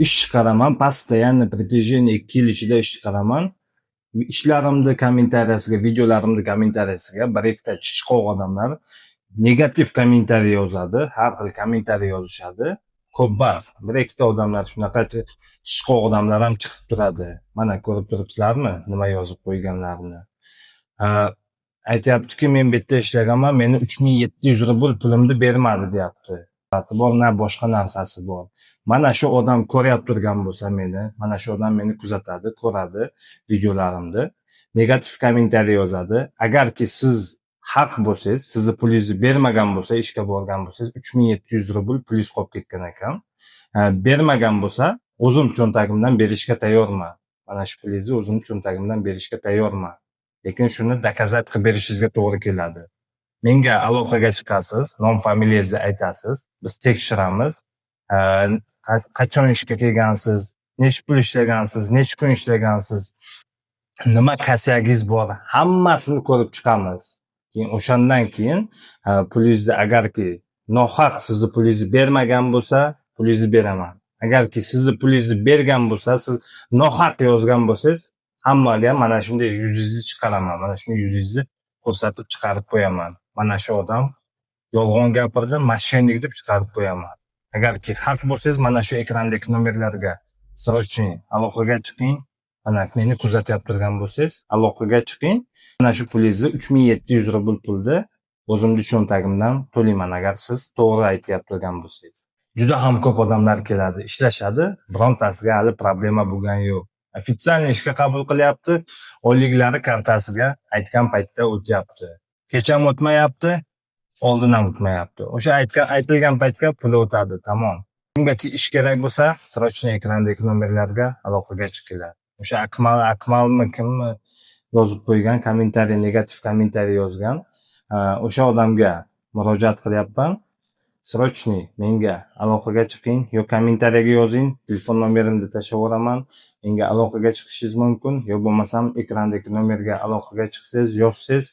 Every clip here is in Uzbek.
ish chiqaraman, постоянно протяжение 2 yil ichida ish chiqaraman. Ishlarimni kommentariyasiga, videolarimni kommentariyasiga bir ikkita chichqoq odamlar negativ kommentariy yozadi, har xil kommentariy yozishadi. Ko'p bas. Bir ikkita odamlar shunaqa chichqoq odamlar ham chiqib turadi. Mana ko'rib turibsizlarmi, nima yozib qo'yganlarini. Aytyaptiki, men bu yerda ishlaganman, meni 3700 rubl pulimni bermadi deyapti. Bor, na boshqa narsasi bor. Mana shu odam ko'rib turgan bo'lsa meni, mana shu odam meni kuzatadi, ko'radi videolarimni, negativ kommentariy yozadi. Agarki siz haq bo'lsangiz, sizni pulingizni bermagan bo'lsa, ishga borgan bo'lsangiz, 3700 rubl pulingiz qolib ketgan ekan. Bermagan bo'lsa, o'zim cho'ntagimdan berishga tayyorman. Mana shu pulingizni o'zim cho'ntagimdan berishga tayyorman. Lekin shuni dokazat qilib berishingizga to'g'ri keladi. Menga aloqaga chiqasiz, nom familiyangizni aytasiz, biz tekshiramiz. Qachon ishga kelgansiz, necha pul ishlagansiz, necha kun ishlagansiz, nima kasyagingiz bor, hammasini ko'rib chiqamiz. Keyin o'shandan keyin pulingizni agarki nohaq sizni pulingizni bermagan bo'lsa, pulingizni beraman. Agarki sizni pulingizni bergan bo'lsa, siz nohaq yozgan bo'lsangiz, hammaga mana shunday yuzingizni chiqaraman. Mana shunday yuzingizni ko'rsatib chiqarib qo'yaman. Mana shu odam yolg'on gapirdi, mashinanik deb chiqarib qo'yaman. Agarki haq bo'lsangiz, mana shu ekrandagi nomerlarga srочный aloqaga chiqing. Mana meni kuzatyap turgan bo'lsangiz, aloqaga chiqing. Mana shu pulingizni 3700 rubl pulni o'zimni cho'ntagimdan to'layman agar siz to'g'ri aytib turgan bo'lsangiz. Juda ham ko'p odamlar keladi, ishlashadi, birontasiga hali problema bo'lgan yo'q. Ofitsialniy ishga qabul qilyapti, oyliklari kartasiga aytgan paytda o'tyapti. Kecha ham o'tmayapti, oldin ham o'tmayapti. O'sha aytilgan paytga puli o'tadi, tamom. Kimgaki ish kerak bo'lsa, srочный ekrandagi nomerlarga aloqaga chiqinglar. O'sha Akmalmi kimmi yozib qo'ygan kommentariy, negativ kommentariy yozgan, o'sha odamga murojaat qilyapman. Srочный menga aloqaga chiqing, yo kommentariyaga yozing, telefon nomerimni tashlab yuboraman, menga aloqaga chiqishingiz mumkin, yo bo'lmasam ekrandagi nomerga aloqaga chiqsangiz, yozsangiz,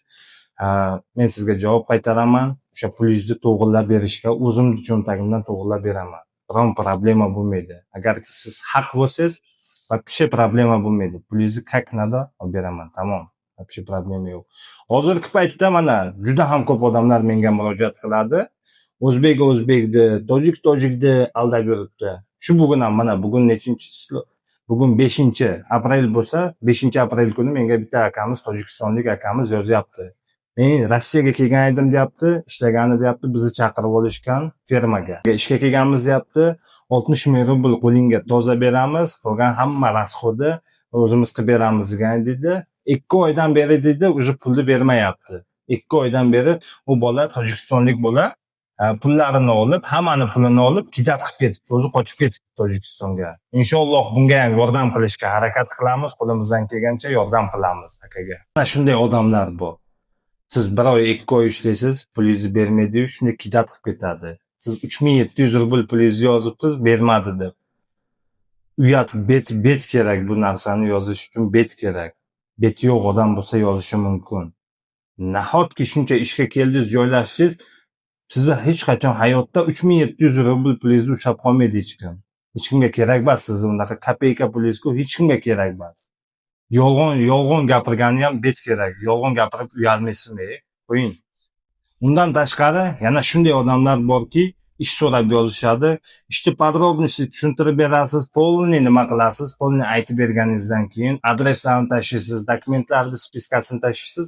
men sizga javob qaytaraman. O'sha pulingizni to'g'rilab berishga o'zimni cho'ntagimdan to'g'rilab beraman. Biron problema bo'lmaydi. Agarki siz haq bo'lsangiz, вообще problema bo'lmaydi. Pulingizni как надо olib beraman, tamom. Вообще problema yo'q. Hozirgi paytda mana juda ham ko'p odamlar menga murojaat qiladi. O'zbekni, tojikni aldab yuribdi. Shu bugun ham mana bugun nechinchi? Bugun 5-aprel bo'lsa, 5-aprel kuni menga bitta akamiz, tojikistonlik akamiz yozyapti. Men Rossiyaga kelgan edim deyapti, ishlagani deyapti, bizni chaqirib olishgan fermaga. Ishga kelganmiz deyapti, 60 ming rubl qo'lingga toza beramiz, qolgan hamma rasxodni o'zimiz qilib beramiz degan dedi. 2 oydan beri dedi, o'sha pulni bermayapti. 2 oydan beri u bola, tojikistonlik bola, pullarini olib, hammani pulini olib, kidat qilib ketibdi, o'zi qochib ketibdi Tojikistonga. Inshaalloh bunga ham yordam qilishga harakat qilamiz, qo'limizdan kelgancha yordam qilamiz akaga. Mana shunday odamlar bor. Siz 1 oy, 2 oy ishlaysiz, pulingizni bermaydi, shunday kidat qilib ketadi. Siz 3700 rubl pulingizni yozibsiz, bermadi deb. Uyat, bet kerak bu narsani yozish uchun, bet kerak. Bet yo'q odam bo'lsa yozishi mumkin. Nahotki shuncha ishga keldingiz, joylashdingiz, sizni hech qachon hayotda 3700 rubl pulingizni ushlab qolmaydi hech kim. Hech kimga kerak emas, sizni unaqa kopeyka pulingiz-ku hech kimga kerak emas. Yolg'on gapirgani ham bet kerak. Yolg'on gapirib uyalmaysin, qo'ying. Undan tashqari yana shunday odamlar borki, ish so'rab yozishadi. Ishni podrobnosti tushuntirib berasiz, polni nima qilasiz, polni aytib berganingizdan keyin adreslarni tashlaysiz, dokumentlarni spiskasini tashlaysiz,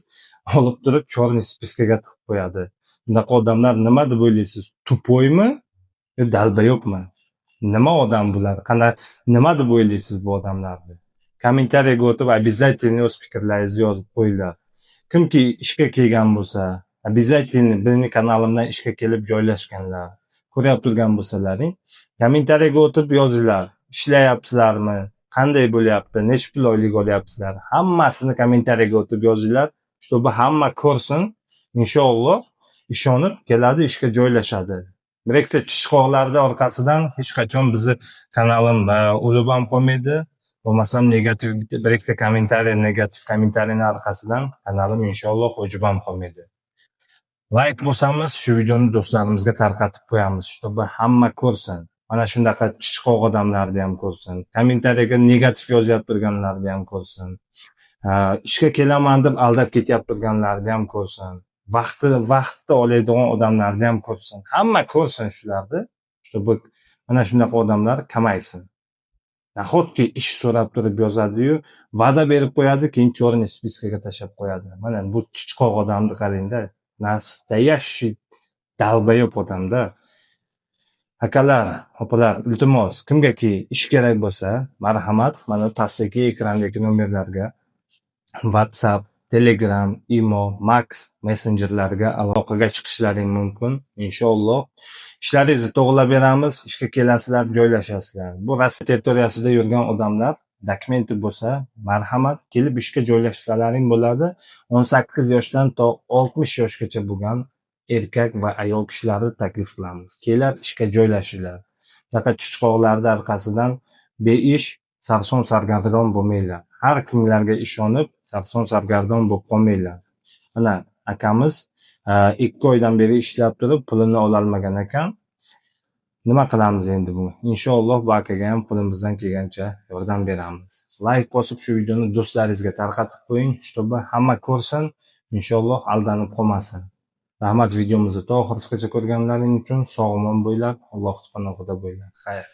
olib turib chorniy spiskaga tiqib qo'yadi. Bunaqa odamlar nima deb o'ylaysiz? Tupoymi? Yo dalbayobmi? Nima odam bular? Qanday nima deb o'ylaysiz bu odamlarni? Kommentariyaga o'tib обязательно o'z fikrlaringizni yozib qo'yinglar. Kimki ishga kelgan bo'lsa, обязательно mening kanalimdan ishga kelib joylashganlar, ko'rib turgan bo'lsalaring, kommentariyaga o'tib yozinglar. Ishlayapsizlarmi? Qanday bo'lyapti? Necha pul oylik olyapsizlar? Hammasini kommentariyaga o'tib yozinglar. Чтобы hamma ko'rsin, inshaalloh ishonib keladi, ishga joylashadi. Bir ikkita chichqoqlarning orqasidan hech qachon bizni kanalim o'lib ham qolmaydi. Bo'lmasam negativ bir ikkita negativ kommentariyning orqasidan kanalim inshaalloh o'chib ham qolmaydi. Like bosamiz, shu videoni do'stlarimizga tarqatib qo'yamiz, чтобы hamma ko'rsin. mana shunaqa chichqoq odamlarni ham ko'rsin. Kommentariyaga negativ yozyapti turganlarni ham ko'rsin. Ishga kelaman deb aldab ketyapti turganlarni ham ko'rsin. Vaqtni oladigan odamlarni ham ko'rsin. Hamma ko'rsin shularni. Чтобы mana shunaqa odamlar kamaysin. Nahotki ish so'rab turib yozadi-yu, va'da berib qo'yadi, keyin черный spiskaga tashlab qo'yadi. Mana bu chichqoq odamni qarangda. Nastoящий dalbayob odamda. Akalar, opalar, iltimos, kimgaki ish kerak bo'lsa, marhamat, mana pastdagi ekrandagi nomerlarga WhatsApp, Telegram, Imo, Max messenjerlariga aloqaga chiqishlaring mumkin. Inshaalloh ishlaringizni to'g'rilab beramiz, ishga kelasizlar, joylashasizlar. Bu Rossiya territoriyasida yurgan odamlar dokumenti bo'lsa, marhamat, kelib ishga joylashsalaring bo'ladi. 18 yoshdan to 60 yoshgacha bo'lgan erkak va ayol kishilarni taklif qilamiz. Kelib ishga joylashinglar. Faqat chichqoqlarning orqasidan beish sarson sargardon bo'lmanglar. Har kimlarga ishonib sarson sargardon bo'lib qolmanglar. Mana akamiz 2 oydan beri ishlab turib pulini ola olmagan ekan. Nima qilamiz endi bu? Inshaalloh bu akaga ham qo'limizdan kelgancha yordam beramiz. Like bosib shu videoni do'stlaringizga tarqatib qo'ying, чтобы hamma ko'rsin, inshaalloh aldanib qolmasin. Rahmat, videomizni to oxirigacha ko'rganlaring uchun sog' omon bo'linglar, Alloh panohida bo'linglar. Xayr.